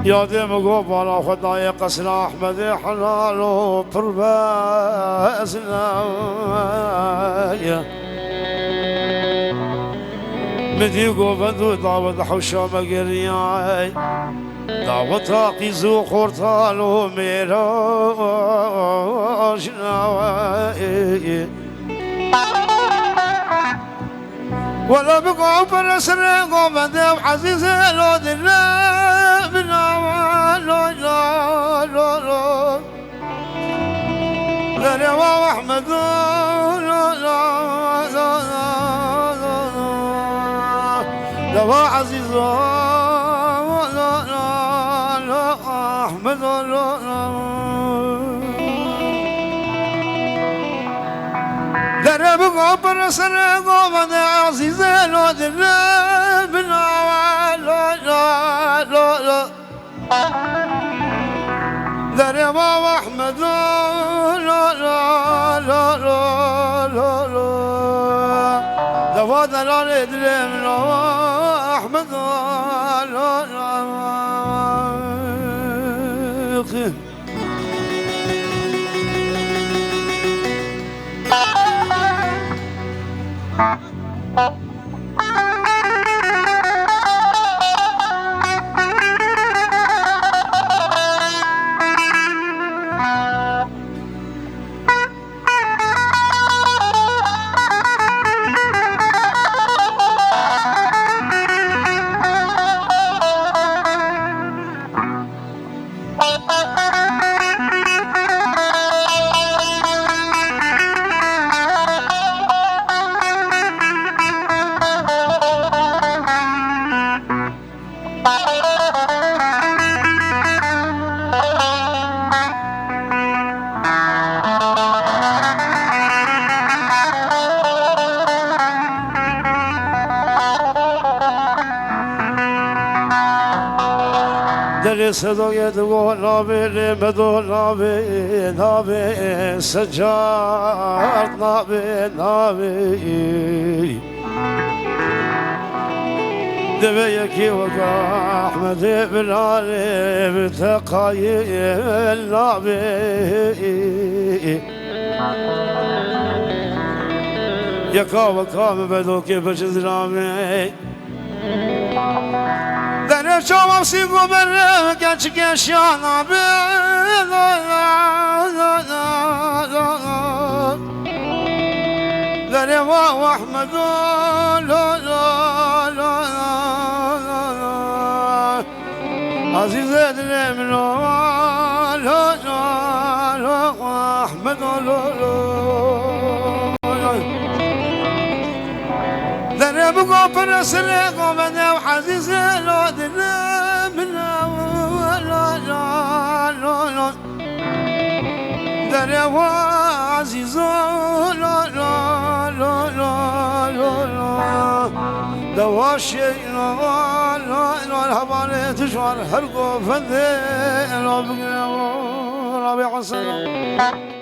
یادم گو بالا خدای قصر احمد حلال و پرواز نای مدی گو بندو دعوت حوشا مگریای دعوت قیزو خورتال و میراج نای ولا بقوا برسر قوم دم عزيز لو دنا بنا لا لا لا لا لا يا احمد لا لا لا لا لا عزيز لا لا لا احمد لا لا بقوا برسر قوم دم عزيز لو دنا بنا لا لا لا لا دريم احمد لا لا لا لا لا لا دوا دلال دريم لا احمد لا لا دل صدای دو نابه لمدو نابه نابه سجاد نابه نابه دبه یکی وقا احمد بلاله بتقایل نابه یکا وقا مبدو که بجز نامه در شام سیگو بره گچ گشانا به در و احمد لا لا لا عزیز دلم لا لا لا احمد لا لا در بقوا برسر قوم دم عزيز لو دنا بنا لا لا لا لا در عزيز لا لا لا لا لا دوا شيء لا لا لا الهبانة تشوار هرقو فندي لا بقى ربيع السلام